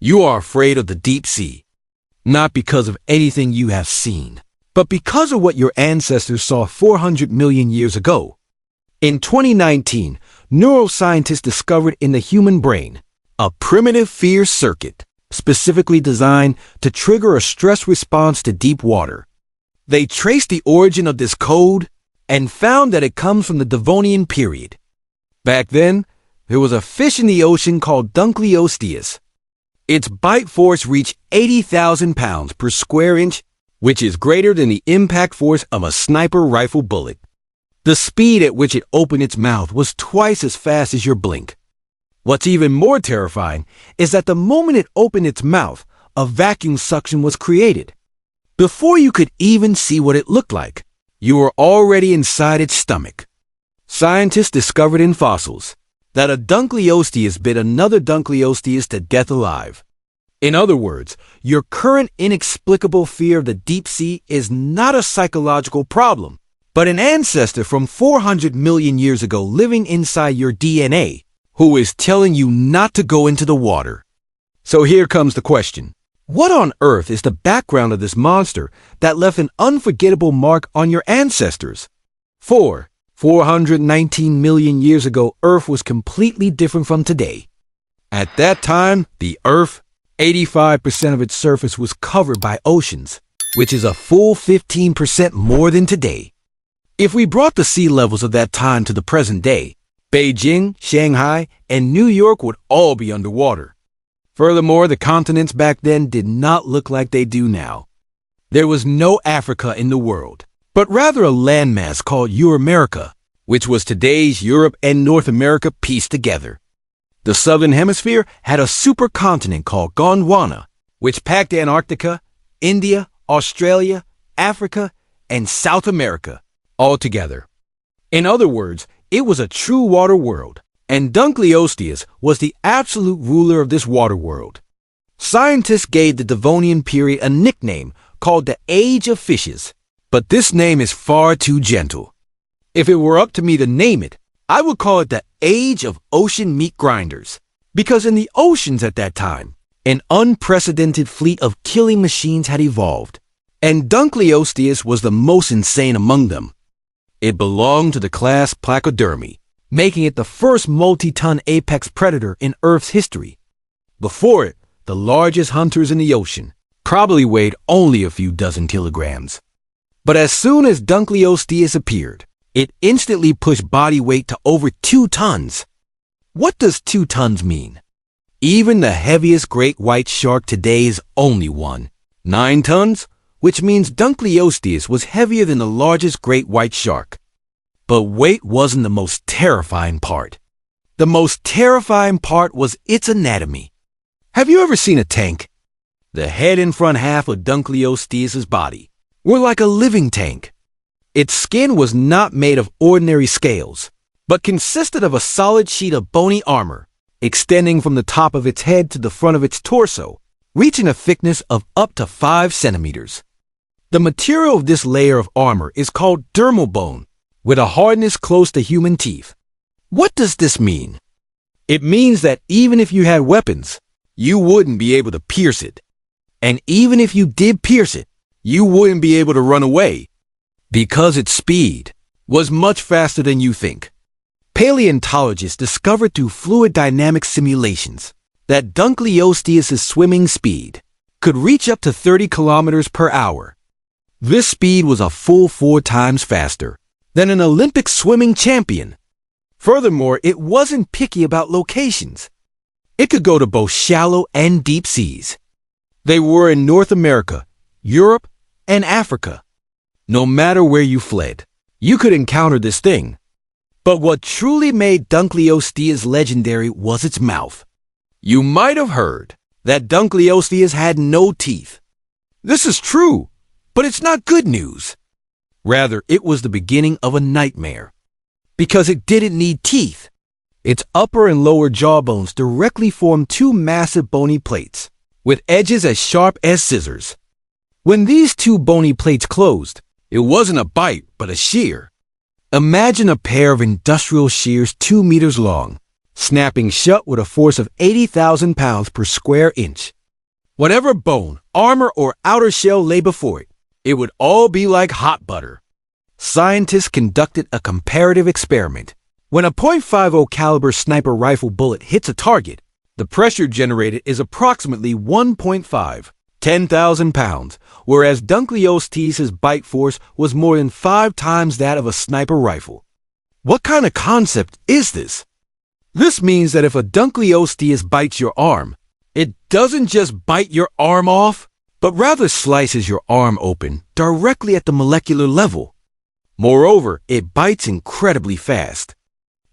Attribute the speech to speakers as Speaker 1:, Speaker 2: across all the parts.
Speaker 1: You are afraid of the deep sea, not because of anything you have seen, but because of what your ancestors saw 400 million years ago. In 2019, neuroscientists discovered in the human brain a primitive fear circuit specifically designed to trigger a stress response to deep water. They traced the origin of this code and found that it comes from the Devonian period. Back then, there was a fish in the ocean called Dunkleosteus. Its bite force reached 80,000 pounds per square inch, which is greater than the impact force of a sniper rifle bullet. The speed at which it opened its mouth was twice as fast as your blink. What's even more terrifying is that the moment it opened its mouth, a vacuum suction was created. Before you could even see what it looked like, you were already inside its stomach. Scientists discovered in fossils that a Dunkleosteus bit another Dunkleosteus to death alive. In other words, your current inexplicable fear of the deep sea is not a psychological problem, but an ancestor from 400 million years ago living inside your DNA who is telling you not to go into the water. So here comes the question. What on earth is the background of this monster that left an unforgettable mark on your ancestors? 419 million years ago, Earth was completely different from today. At that time, the Earth, 85% of its surface was covered by oceans, which is a full 15% more than today. If we brought the sea levels of that time to the present day, Beijing, Shanghai, and New York would all be underwater. Furthermore, the continents back then did not look like they do now. There was no Africa in the world, but rather a landmass called Euramerica, which was today's Europe and North America pieced together. The southern hemisphere had a supercontinent called Gondwana, which packed Antarctica, India, Australia, Africa, and South America all together. In other words, it was a true water world, and Dunkleosteus was the absolute ruler of this water world. Scientists gave the Devonian period a nickname called the Age of Fishes, but this name is far too gentle. If it were up to me to name it, I would call it the Age of Ocean Meat Grinders, because in the oceans at that time, an unprecedented fleet of killing machines had evolved, and Dunkleosteus was the most insane among them. It belonged to the class Placodermi, making it the first multi-ton apex predator in Earth's history. Before it, the largest hunters in the ocean probably weighed only a few dozen kilograms. But as soon as Dunkleosteus appeared, it instantly pushed body weight to over 2 tons. What does 2 tons mean? Even the heaviest great white shark today is only 9 tons, which means Dunkleosteus was heavier than the largest great white shark. But weight wasn't the most terrifying part. The most terrifying part was its anatomy. Have you ever seen a tank? The head and front half of Dunkleosteus's body were like a living tank. Its skin was not made of ordinary scales, but consisted of a solid sheet of bony armor, extending from the top of its head to the front of its torso, reaching a thickness of up to 5 centimeters. The material of this layer of armor is called dermal bone, with a hardness close to human teeth. What does this mean? It means that even if you had weapons, you wouldn't be able to pierce it. And even if you did pierce it, you wouldn't be able to run away, because its speed was much faster than you think. Paleontologists discovered through fluid dynamic simulations that Dunkleosteus's swimming speed could reach up to 30 kilometers per hour. This speed was a full 4 times faster than an Olympic swimming champion. Furthermore, it wasn't picky about locations. It could go to both shallow and deep seas. They were in North America, Europe, and Africa. No matter where you fled, you could encounter this thing. But what truly made Dunkleosteus legendary was its mouth. You might have heard that Dunkleosteus had no teeth. This is true, but it's not good news. Rather, it was the beginning of a nightmare, because it didn't need teeth. Its upper and lower jawbones directly formed 2 massive bony plates, with edges as sharp as scissors. When these 2 bony plates closed, it wasn't a bite, but a shear. Imagine a pair of industrial shears 2 meters long, snapping shut with a force of 80,000 pounds per square inch. Whatever bone, armor, or outer shell lay before it, it would all be like hot butter. Scientists conducted a comparative experiment. When a .50 caliber sniper rifle bullet hits a target, the pressure generated is approximately 1.5, 10,000 pounds, whereas Dunkleosteus' bite force was more than 5 times that of a sniper rifle. What kind of concept is this? This means that if a Dunkleosteus bites your arm, it doesn't just bite your arm off, but rather slices your arm open directly at the molecular level. Moreover, it bites incredibly fast.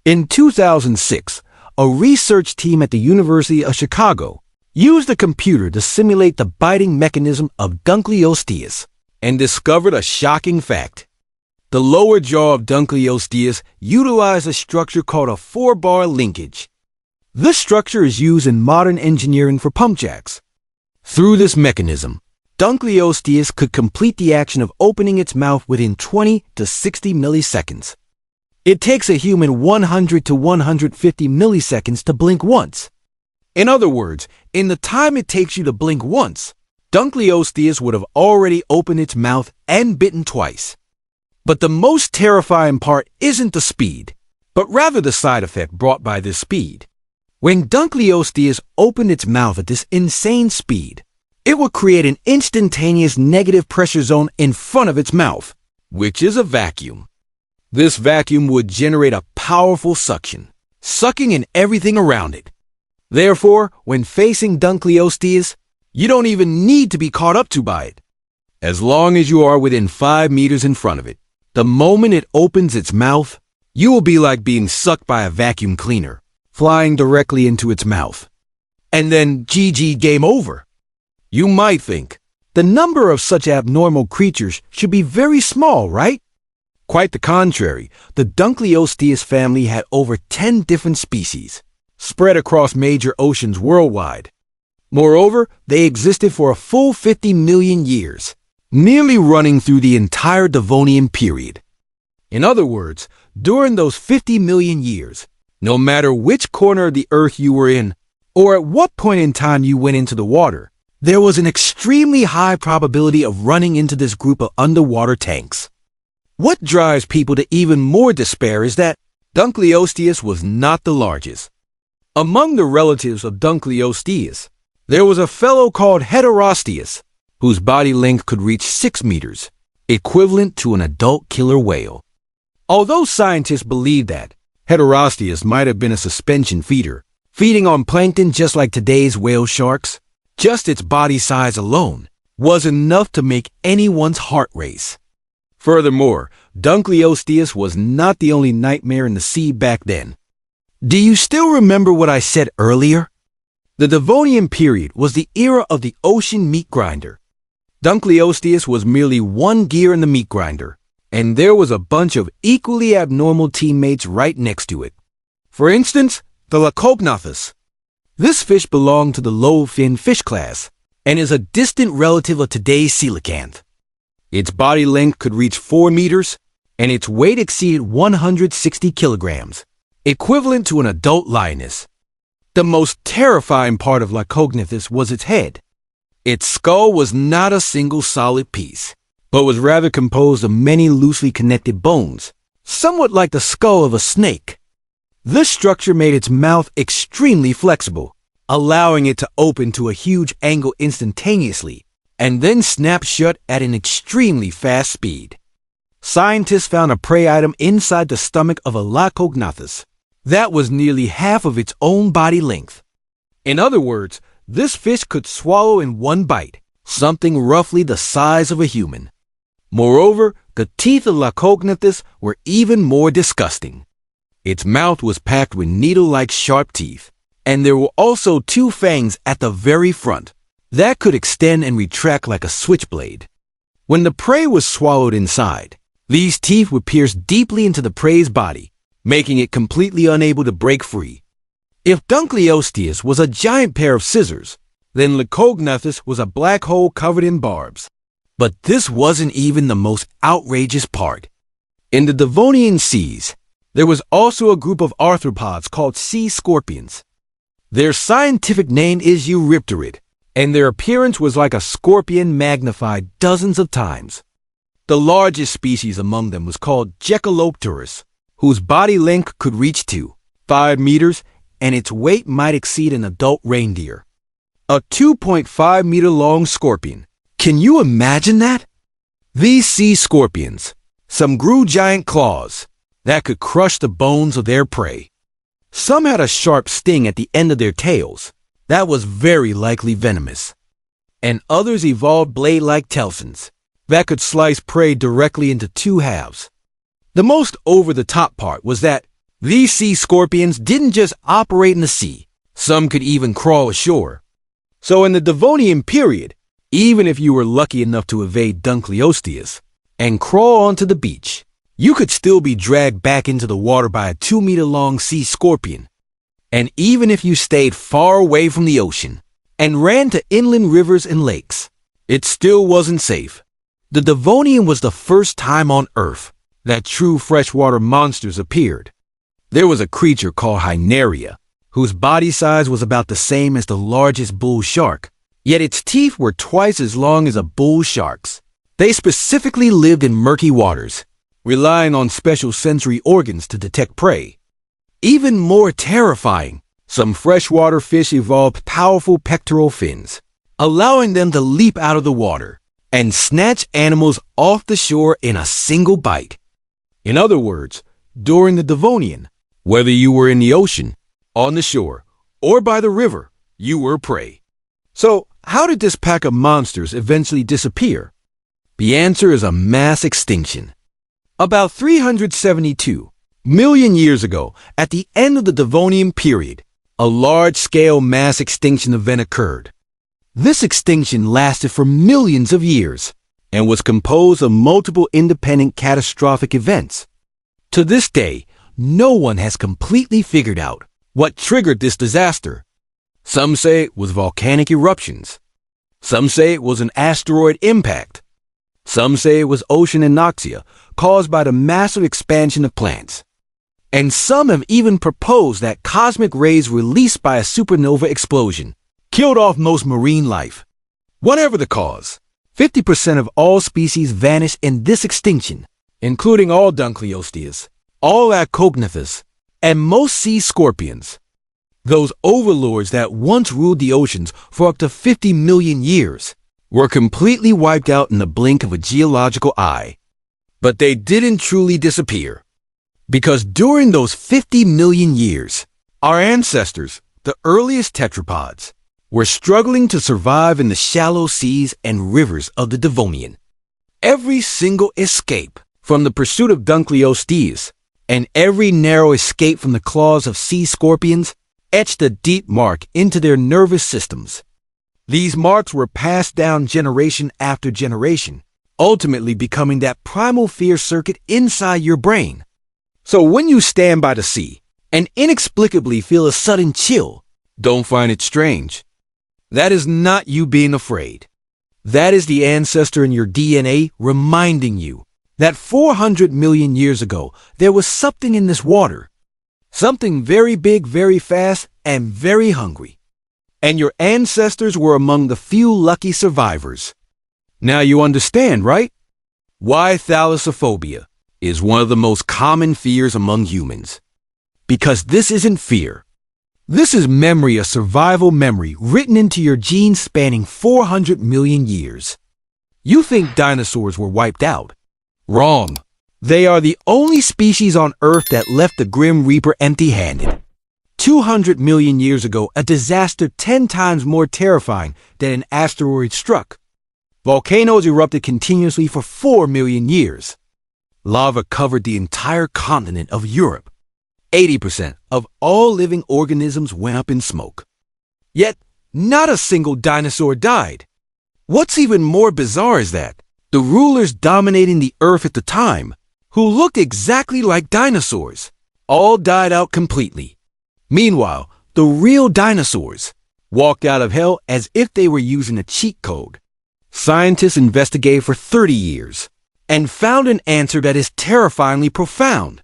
Speaker 1: In 2006, a research team at the University of Chicago used a computer to simulate the biting mechanism of Dunkleosteus and discovered a shocking fact. The lower jaw of Dunkleosteus utilized a structure called a 4-bar linkage. This structure is used in modern engineering for pump jacks. Through this mechanism, Dunkleosteus could complete the action of opening its mouth within 20 to 60 milliseconds. It takes a human 100 to 150 milliseconds to blink once. In other words, in the time it takes you to blink once, Dunkleosteus would have already opened its mouth and bitten twice. But the most terrifying part isn't the speed, but rather the side effect brought by this speed. When Dunkleosteus opened its mouth at this insane speed, it would create an instantaneous negative pressure zone in front of its mouth, which is a vacuum. This vacuum would generate a powerful suction, sucking in everything around it. Therefore, when facing Dunkleosteus, you don't even need to be caught up to by it. As long as you are within 5 meters in front of it, the moment it opens its mouth, you will be like being sucked by a vacuum cleaner, flying directly into its mouth. And then GG, game over. You might think, the number of such abnormal creatures should be very small, right? Quite the contrary, the Dunkleosteus family had over 10 different species, spread across major oceans worldwide. Moreover, they existed for a full 50 million years, nearly running through the entire Devonian period. In other words, during those 50 million years, no matter which corner of the earth you were in, or at what point in time you went into the water, there was an extremely high probability of running into this group of underwater tanks. What drives people to even more despair is that Dunkleosteus was not the largest. Among the relatives of Dunkleosteus, there was a fellow called Heterosteus, whose body length could reach 6 meters, equivalent to an adult killer whale. Although scientists believe that Heterosteus might have been a suspension feeder, feeding on plankton just like today's whale sharks, just its body size alone was enough to make anyone's heart race. Furthermore, Dunkleosteus was not the only nightmare in the sea back then. Do you still remember what I said earlier? The Devonian period was the era of the ocean meat grinder. Dunkleosteus was merely one gear in the meat grinder, and there was a bunch of equally abnormal teammates right next to it. For instance, the Lacognathus. This fish belonged to the low-fin fish class and is a distant relative of today's coelacanth. Its body length could reach 4 meters, and its weight exceeded 160 kilograms, equivalent to an adult lioness. The most terrifying part of Lacognathus was its head. Its skull was not a single solid piece, but was rather composed of many loosely connected bones, somewhat like the skull of a snake. This structure made its mouth extremely flexible, allowing it to open to a huge angle instantaneously, and then snap shut at an extremely fast speed. Scientists found a prey item inside the stomach of a Lacognathus that was nearly half of its own body length. In other words, this fish could swallow in one bite something roughly the size of a human. Moreover, the teeth of Lacognathus were even more disgusting. Its mouth was packed with needle-like sharp teeth, and there were also 2 fangs at the very front that could extend and retract like a switchblade. When the prey was swallowed inside, these teeth would pierce deeply into the prey's body, making it completely unable to break free. If Dunkleosteus was a giant pair of scissors, then Lacognathus was a black hole covered in barbs. But this wasn't even the most outrageous part. In the Devonian seas, There was also a group of arthropods called sea scorpions. Their scientific name is Eurypterid, and their appearance was like a scorpion magnified dozens of times. The largest species among them was called Echolopterus, whose body length could reach to 5 meters, and its weight might exceed an adult reindeer. A 2.5-meter long scorpion. Can you imagine that? These sea scorpions, some grew giant claws that could crush the bones of their prey. Some had a sharp sting at the end of their tails that was very likely venomous. And others evolved blade-like telsons that could slice prey directly into 2 halves. The most over-the-top part was that these sea scorpions didn't just operate in the sea. Some could even crawl ashore. So in the Devonian period, even if you were lucky enough to evade Dunkleosteus and crawl onto the beach, you could still be dragged back into the water by a 2-meter-long sea scorpion. And even if you stayed far away from the ocean and ran to inland rivers and lakes, it still wasn't safe. The Devonian was the first time on Earth that true freshwater monsters appeared. There was a creature called Hyneria, whose body size was about the same as the largest bull shark, yet its teeth were twice as long as a bull shark's. They specifically lived in murky waters, relying on special sensory organs to detect prey. Even more terrifying, some freshwater fish evolved powerful pectoral fins, allowing them to leap out of the water and snatch animals off the shore in a single bite. In other words, during the Devonian, whether you were in the ocean, on the shore, or by the river, you were prey. So, how did this pack of monsters eventually disappear? The answer is a mass extinction. About 372 million years ago, at the end of the Devonian period, a large-scale mass extinction event occurred. This extinction lasted for millions of years and was composed of multiple independent catastrophic events. To this day, no one has completely figured out what triggered this disaster. Some say it was volcanic eruptions. Some say it was an asteroid impact. Some say it was ocean anoxia caused by the massive expansion of plants. And some have even proposed that cosmic rays released by a supernova explosion killed off most marine life. Whatever the cause, 50% of all species vanished in this extinction, including all Dunkleosteus, all Acognathus, and most sea scorpions. Those overlords that once ruled the oceans for up to 50 million years were completely wiped out in the blink of a geological eye. But they didn't truly disappear, because during those 50 million years, our ancestors, the earliest tetrapods, were struggling to survive in the shallow seas and rivers of the Devonian. Every single escape from the pursuit of Dunkleosteus and every narrow escape from the claws of sea scorpions etched a deep mark into their nervous systems. These marks were passed down generation after generation, ultimately becoming that primal fear circuit inside your brain. So when you stand by the sea and inexplicably feel a sudden chill, don't find it strange. That is not you being afraid. That is the ancestor in your DNA reminding you that 400 million years ago, there was something in this water. Something very big, very fast, and very hungry. And your ancestors were among the few lucky survivors. Now you understand, right? Why thalassophobia is one of the most common fears among humans. Because this isn't fear. This is memory, a survival memory written into your genes spanning 400 million years. You think dinosaurs were wiped out. Wrong. They are the only species on Earth that left the Grim Reaper empty-handed. 200 million years ago, a disaster 10 times more terrifying than an asteroid struck. Volcanoes erupted continuously for 4 million years. Lava covered the entire continent of Europe. 80% of all living organisms went up in smoke. Yet, not a single dinosaur died. What's even more bizarre is that the rulers dominating the Earth at the time, who looked exactly like dinosaurs, all died out completely. Meanwhile, the real dinosaurs walked out of hell as if they were using a cheat code. Scientists investigated for 30 years and found an answer that is terrifyingly profound.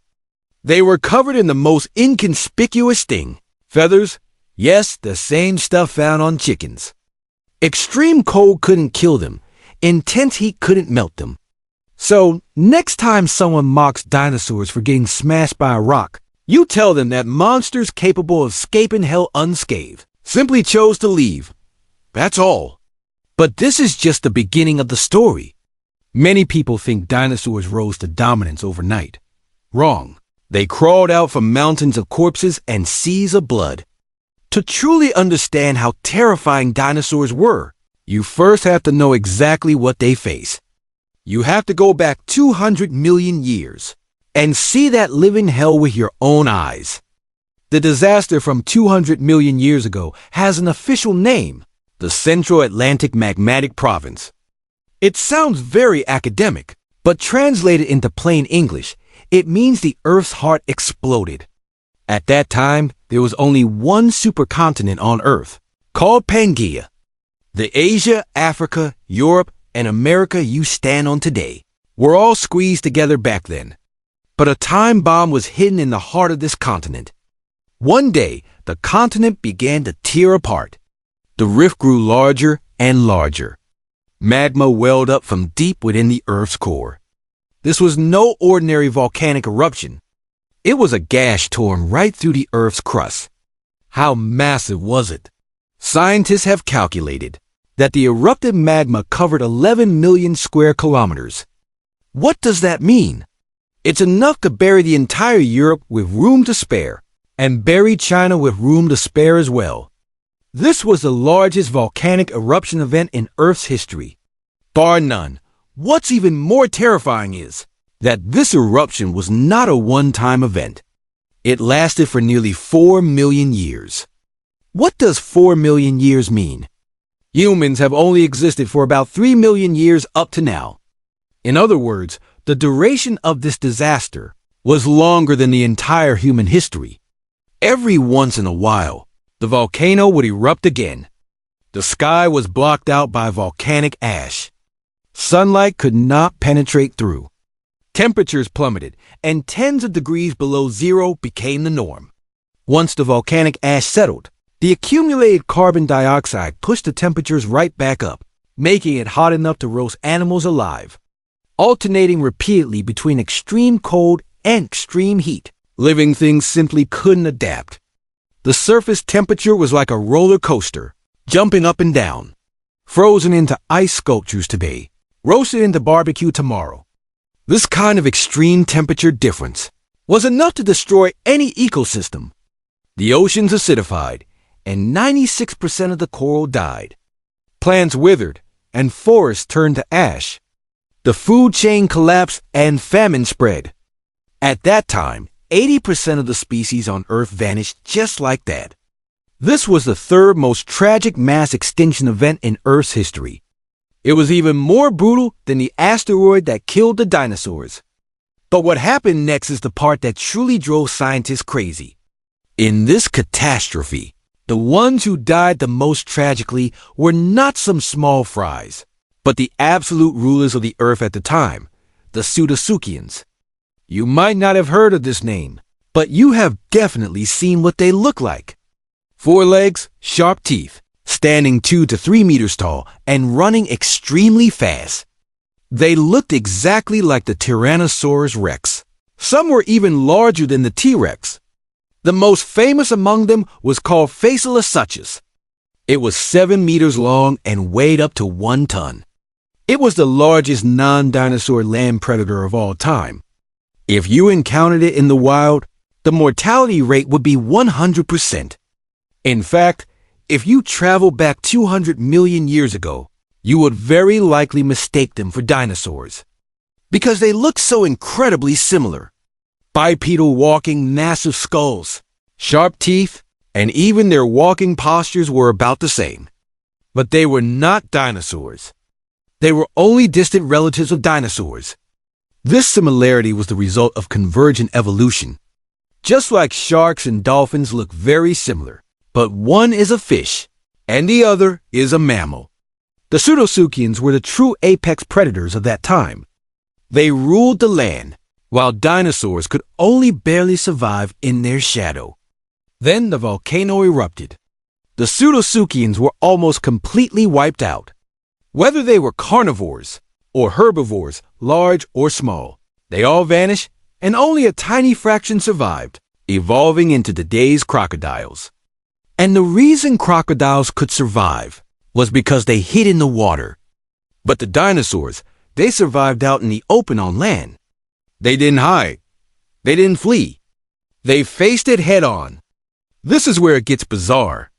Speaker 1: They were covered in the most inconspicuous thing, feathers. Yes, the same stuff found on chickens. Extreme cold couldn't kill them. Intense heat couldn't melt them. So, next time someone mocks dinosaurs for getting smashed by a rock, you tell them that monsters capable of escaping hell unscathed simply chose to leave. That's all. But this is just the beginning of the story. Many people think dinosaurs rose to dominance overnight. Wrong. They crawled out from mountains of corpses and seas of blood. To truly understand how terrifying dinosaurs were, you first have to know exactly what they face. You have to go back 200 million years and see that living hell with your own eyes. The disaster from 200 million years ago has an official name, the Central Atlantic Magmatic Province. It sounds very academic, but translated into plain English, it means the Earth's heart exploded. At that time, there was only one supercontinent on Earth, called Pangaea. The Asia, Africa, Europe, and America you stand on today were all squeezed together back then. But a time bomb was hidden in the heart of this continent. One day, the continent began to tear apart. The rift grew larger and larger. Magma welled up from deep within the Earth's core. This was no ordinary volcanic eruption. It was a gash torn right through the Earth's crust. How massive was it? Scientists have calculated that the erupted magma covered 11 million square kilometers. What does that mean? It's enough to bury the entire Europe with room to spare, and bury China with room to spare as well. This was the largest volcanic eruption event in Earth's history. Bar none. What's even more terrifying is that this eruption was not a one-time event. It lasted for nearly 4 million years. What does 4 million years mean? Humans have only existed for about 3 million years up to now. In other words, the duration of this disaster was longer than the entire human history. Every once in a while, the volcano would erupt again. The sky was blocked out by volcanic ash. Sunlight could not penetrate through. Temperatures plummeted, and tens of degrees below zero became the norm. Once the volcanic ash settled, the accumulated carbon dioxide pushed the temperatures right back up, making it hot enough to roast animals alive. Alternating repeatedly between extreme cold and extreme heat, living things simply couldn't adapt. The surface temperature was like a roller coaster, jumping up and down. Frozen into ice sculptures today, roasted into barbecue tomorrow. This kind of extreme temperature difference was enough to destroy any ecosystem. The oceans acidified, and 96% of the coral died. Plants withered, and forests turned to ash. The food chain collapsed, and famine spread. At that time, 80% of the species on Earth vanished just like that. This was the third most tragic mass extinction event in Earth's history. It was even more brutal than the asteroid that killed the dinosaurs. But what happened next is the part that truly drove scientists crazy. In this catastrophe, the ones who died the most tragically were not some small fries, but the absolute rulers of the Earth at the time, the Pseudotsuchians. You might not have heard of this name, but you have definitely seen what they look like. 4 legs, sharp teeth, standing 2 to 3 meters tall, and running extremely fast. They looked exactly like the Tyrannosaurus rex. Some were even larger than the T-Rex. The most famous among them was called Phaseolus. It was 7 meters long and weighed up to 1 ton. It was the largest non-dinosaur land predator of all time. If you encountered it in the wild, the mortality rate would be 100%. In fact, if you traveled back 200 million years ago, you would very likely mistake them for dinosaurs, because they looked so incredibly similar. Bipedal walking, massive skulls, sharp teeth, and even their walking postures were about the same. But they were not dinosaurs. They were only distant relatives of dinosaurs. This similarity was the result of convergent evolution. Just like sharks and dolphins look very similar, but one is a fish, and the other is a mammal. The Pseudotsuchians were the true apex predators of that time. They ruled the land, while dinosaurs could only barely survive in their shadow. Then the volcano erupted. The Pseudosuchians were almost completely wiped out. Whether they were carnivores or herbivores, large or small, they all vanished and only a tiny fraction survived, evolving into today's crocodiles. And the reason crocodiles could survive was because they hid in the water. But the dinosaurs, they survived out in the open on land. They didn't hide. They didn't flee. They faced it head on. This is where it gets bizarre.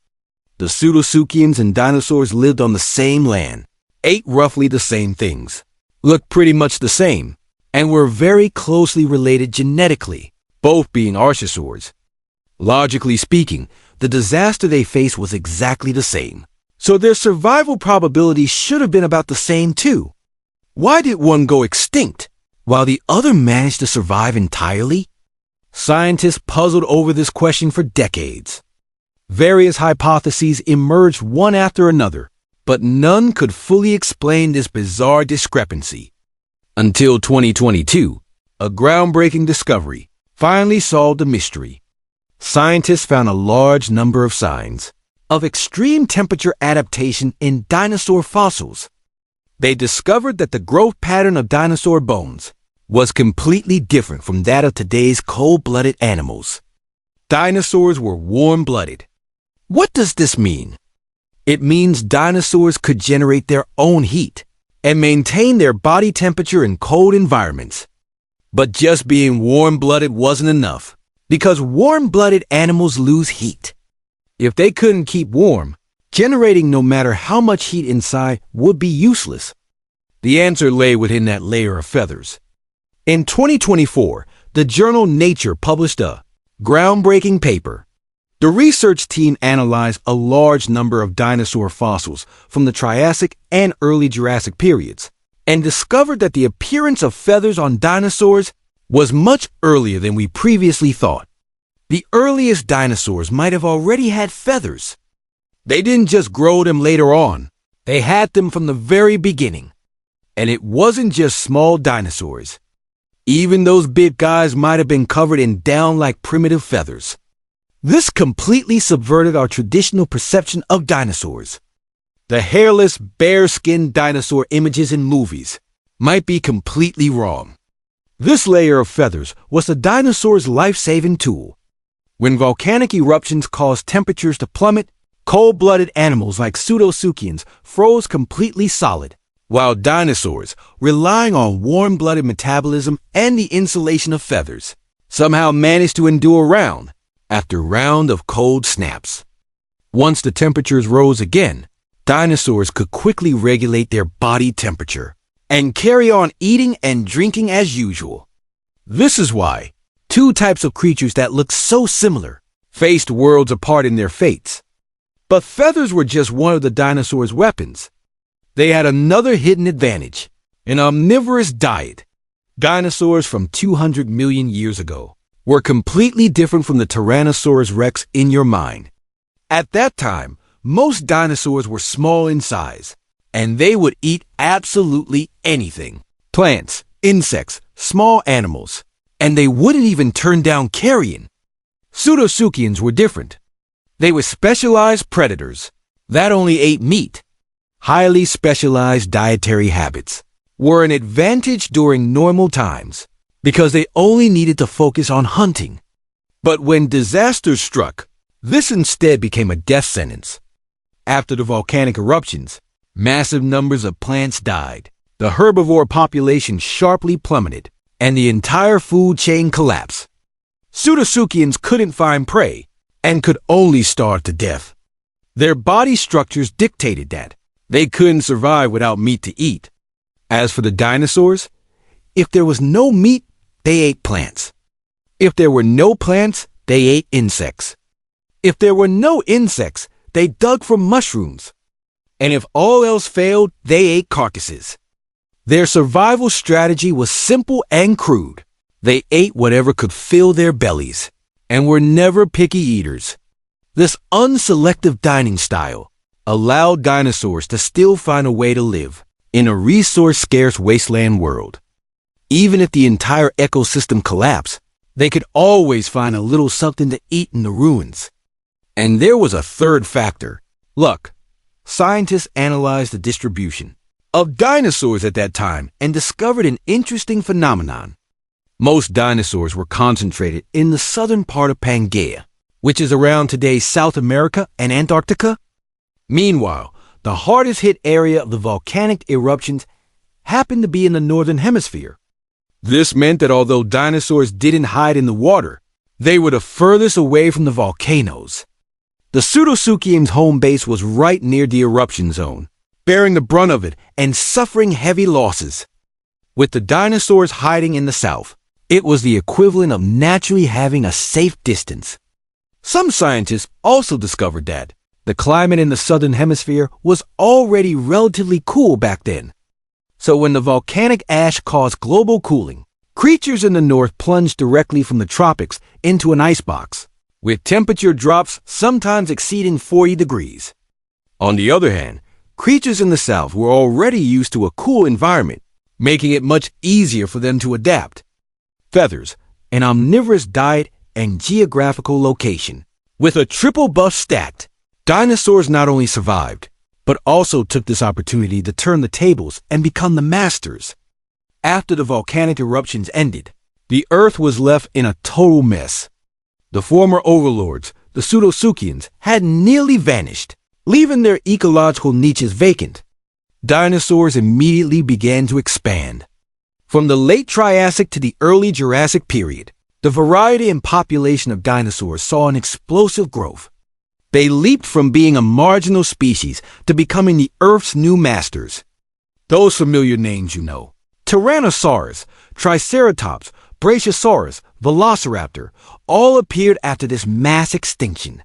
Speaker 1: The Pseudosuchians and dinosaurs lived on the same land, ate roughly the same things, looked pretty much the same, and were very closely related genetically, both being archosaurs. Logically speaking, the disaster they faced was exactly the same, so their survival probability should have been about the same too. Why did one go extinct, while the other managed to survive entirely? Scientists puzzled over this question for decades. Various hypotheses emerged one after another, but none could fully explain this bizarre discrepancy. Until 2022, a groundbreaking discovery finally solved the mystery. Scientists found a large number of signs of extreme temperature adaptation in dinosaur fossils. They discovered that the growth pattern of dinosaur bones was completely different from that of today's cold-blooded animals. Dinosaurs were warm-blooded. What does this mean? It means dinosaurs could generate their own heat and maintain their body temperature in cold environments. But just being warm-blooded wasn't enough, because warm-blooded animals lose heat. If they couldn't keep warm, generating no matter how much heat inside would be useless. The answer lay within that layer of feathers. In 2024, the journal Nature published a groundbreaking paper. The research team analyzed a large number of dinosaur fossils from the Triassic and early Jurassic periods and discovered that the appearance of feathers on dinosaurs was much earlier than we previously thought. The earliest dinosaurs might have already had feathers. They didn't just grow them later on. They had them from the very beginning. And it wasn't just small dinosaurs. Even those big guys might have been covered in down like primitive feathers. This completely subverted our traditional perception of dinosaurs. The hairless, bare-skinned dinosaur images in movies might be completely wrong. This layer of feathers was the dinosaur's life-saving tool. When volcanic eruptions caused temperatures to plummet, cold-blooded animals like Pseudosuchians froze completely solid, while dinosaurs, relying on warm-blooded metabolism and the insulation of feathers, somehow managed to endure round after round of cold snaps. Once the temperatures rose again, dinosaurs could quickly regulate their body temperature and carry on eating and drinking as usual. This is why two types of creatures that looked so similar faced worlds apart in their fates. But feathers were just one of the dinosaurs' weapons. They had another hidden advantage, an omnivorous diet. Dinosaurs from 200 million years ago were completely different from the Tyrannosaurus rex in your mind. At that time, most dinosaurs were small in size, and they would eat absolutely anything. Plants, insects, small animals, and they wouldn't even turn down carrion. Pseudosuchians were different. They were specialized predators that only ate meat. Highly specialized dietary habits were an advantage during normal times because they only needed to focus on hunting. But when disasters struck, this instead became a death sentence. After the volcanic eruptions, massive numbers of plants died, the herbivore population sharply plummeted, and the entire food chain collapsed. Pseudosuchians couldn't find prey and could only starve to death. Their body structures dictated that they couldn't survive without meat to eat. As for the dinosaurs, if there was no meat, they ate plants. If there were no plants, they ate insects. If there were no insects, they dug for mushrooms. And if all else failed, they ate carcasses. Their survival strategy was simple and crude. They ate whatever could fill their bellies and were never picky eaters. This unselective dining style allowed dinosaurs to still find a way to live in a resource-scarce wasteland world. Even if the entire ecosystem collapsed, they could always find a little something to eat in the ruins. And there was a third factor: luck. Scientists analyzed the distribution of dinosaurs at that time and discovered an interesting phenomenon. Most dinosaurs were concentrated in the southern part of Pangaea, which is around today's South America and Antarctica. Meanwhile, the hardest hit area of the volcanic eruptions happened to be in the northern hemisphere. This meant that although dinosaurs didn't hide in the water, they were the furthest away from the volcanoes. The Pseudosuchians' home base was right near the eruption zone, bearing the brunt of it and suffering heavy losses. With the dinosaurs hiding in the south, it was the equivalent of naturally having a safe distance. Some scientists also discovered that the climate in the southern hemisphere was already relatively cool back then. So when the volcanic ash caused global cooling, creatures in the north plunged directly from the tropics into an icebox, with temperature drops sometimes exceeding 40 degrees. On the other hand, creatures in the south were already used to a cool environment, making it much easier for them to adapt. Feathers, an omnivorous diet, and geographical location. With a triple buff stacked, dinosaurs not only survived, but also took this opportunity to turn the tables and become the masters. After the volcanic eruptions ended, the Earth was left in a total mess. The former overlords, the Pseudosuchians, had nearly vanished, leaving their ecological niches vacant. Dinosaurs immediately began to expand. From the late Triassic to the early Jurassic period, the variety and population of dinosaurs saw an explosive growth. They leaped from being a marginal species to becoming the Earth's new masters. Those familiar names you know: Tyrannosaurus, Triceratops, Brachiosaurus, Velociraptor, all appeared after this mass extinction.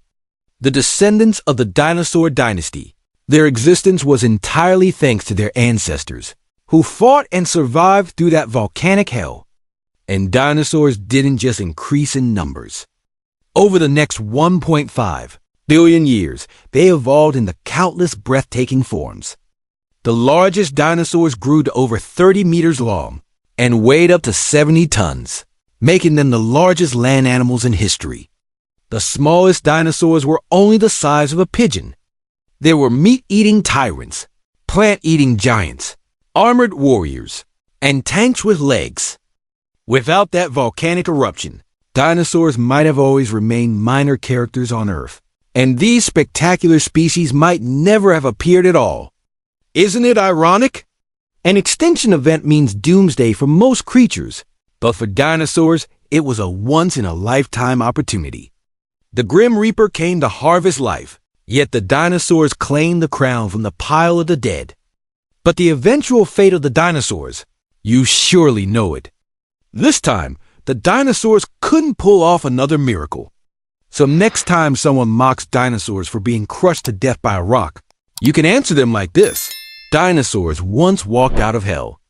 Speaker 1: The descendants of the dinosaur dynasty, their existence was entirely thanks to their ancestors, who fought and survived through that volcanic hell. And dinosaurs didn't just increase in numbers. Over the next 1.5 billion years, they evolved into countless breathtaking forms. The largest dinosaurs grew to over 30 meters long and weighed up to 70 tons, making them the largest land animals in history. The smallest dinosaurs were only the size of a pigeon. There were meat-eating tyrants, plant-eating giants, armored warriors, and tanks with legs. Without that volcanic eruption, dinosaurs might have always remained minor characters on Earth, and these spectacular species might never have appeared at all. Isn't it ironic? An extinction event means doomsday for most creatures, but for dinosaurs, it was a once-in-a-lifetime opportunity. The Grim Reaper came to harvest life, yet the dinosaurs claimed the crown from the pile of the dead. But the eventual fate of the dinosaurs, you surely know it. This time, the dinosaurs couldn't pull off another miracle. So next time someone mocks dinosaurs for being crushed to death by a rock, you can answer them like this: dinosaurs once walked out of hell.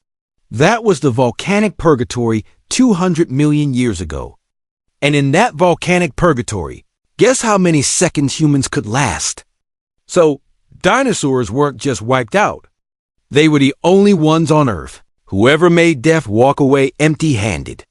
Speaker 1: That was the volcanic purgatory 200 million years ago. And in that volcanic purgatory, guess how many seconds humans could last? So, dinosaurs weren't just wiped out. They were the only ones on Earth who ever made death walk away empty-handed.